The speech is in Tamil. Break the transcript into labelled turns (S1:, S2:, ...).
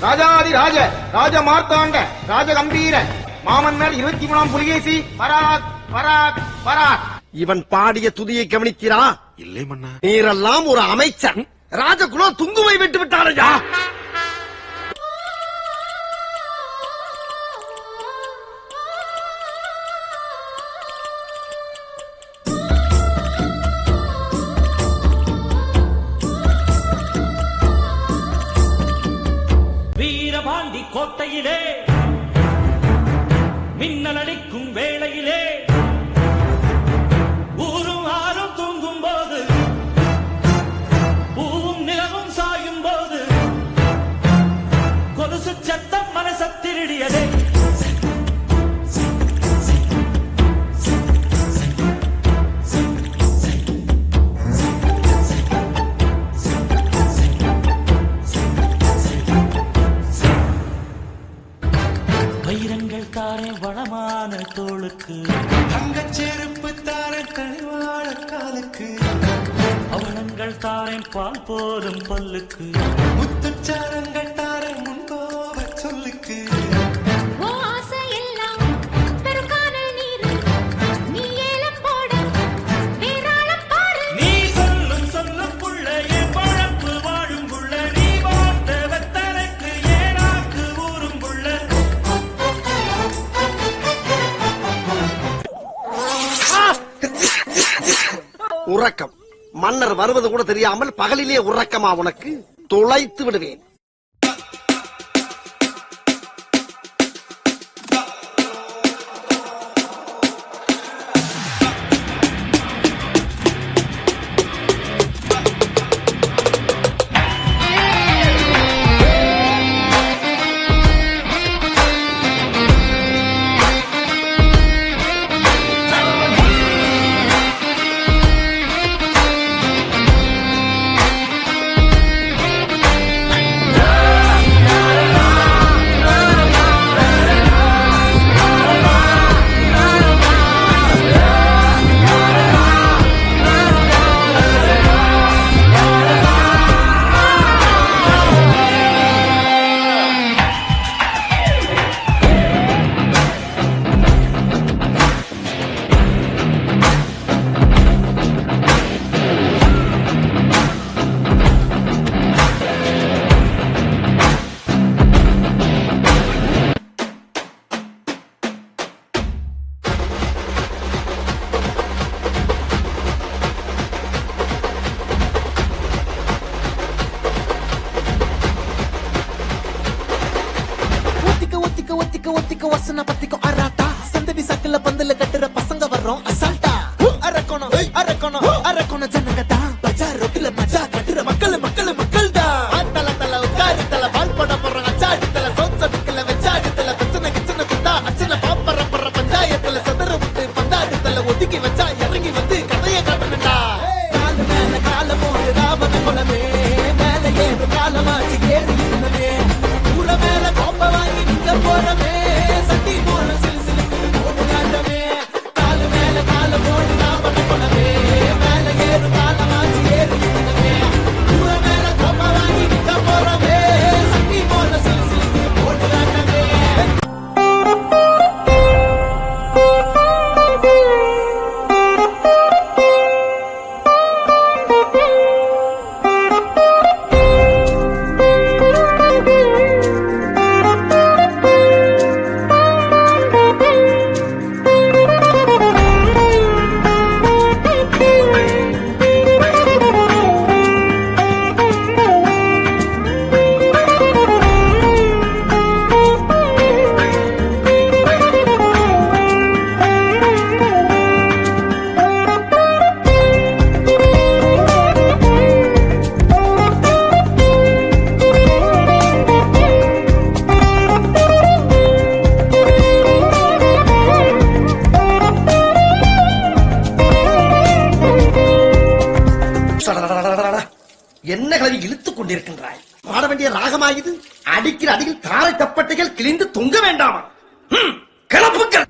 S1: ராஜாதி ராஜ ராஜ மார்த்தாண்ட ராஜ கம்பீர மாமன்னர் 23ஆம் புலிகேசி பராக் பராக் பராக்.
S2: இவன் பாடிய துதியை கவனிக்கிறா?
S3: இல்லை மன்னா.
S2: நீரெல்லாம் ஒரு அமைச்சர், ராஜகுலோ துங்குவை விட்டு விட்டாரையா?
S4: வீரபாண்டி கோட்டையிலே மின்னல் அடிக்கும் வேளையிலே ஊரும் ஆறும் தூங்கும் போது பூவும் நிலவும் சாயும் போது கொலுசு சத்தம் மனச திருடியதே. வைரங்கள் தாரே வளமான தோளுக்கு,
S5: தங்கச் செருப்பு தாரே கனிவான காலுக்கு,
S4: அவலங்கள் தாரே பால் போரும் பல்லுக்கு,
S5: முத்துச்சாரங்கள் தாரே முன்கோப சொல்லுக்கு.
S4: நீ சொல்லும் சொல்லும் புள்ள என் பழப்பு வாழும் புள்ள, நீ பார்த்த வெத்தலைக்கு ஏனாக்கு ஊரும் புள்ள.
S2: உறக்கம். மன்னர் வருவது கூட தெரியாமல் பகலிலே உறக்கமா உனக்கு? தொலைத்து விடுவேன்.
S5: ஒத்திக்க வசன பத்திக்கும் அராட்டா, சந்தடி சக்கல பந்தல கட்டுற பசங்க வர்றோம் அசால்ட்டா. அரக்கணும் அரக்கணும் அரக்கணும் ஜனங்கதா, பஜார் ரோட்ல மஜா கட்டுற மக்கள் மக்கள் மக்கள் தான். ஆட்டல தல உட்காரு தல பால் போட போறோம், அச்சாடி தல சோச்சடிக்கல வச்சாடி தல பிரச்சனை கிச்சனை குண்டா அச்சனை பாப்பற பற பஞ்சாயத்துல சதற விட்டு பந்தாடி தல ஒதுக்கி வச்சா இறங்கி வந்து கதையை காட்டணும்டா. கால மேல கால போடு ராவண குலமே, மேல ஏறு காலமாச்சு ஏறி இருந்தமே, ஊர மேல கோப்ப வாங்கி நிக்க போறமே, சட்டி போல சிலு சிலுக்கு போடு காட்டமே. கால மேல கால போடு ராவண குலமே, மேல ஏறு காலமாச்சு ஏறி இருந்தமே, ஊர மேல கோப்ப வாங்கி நிக்க போறமே, சட்டி போல சிலு சிலுக்கு போடு காட்டமே.
S2: என்ன கலவி இழுத்துக் கொண்டிருக்கின்றாய்? பாட வேண்டிய ராகமாயுது. அடிக்கிற அடியில் தாரை தப்பட்டைகள் கிழிந்து தொங்க வேண்டாமா? கிளப்புக்கள்.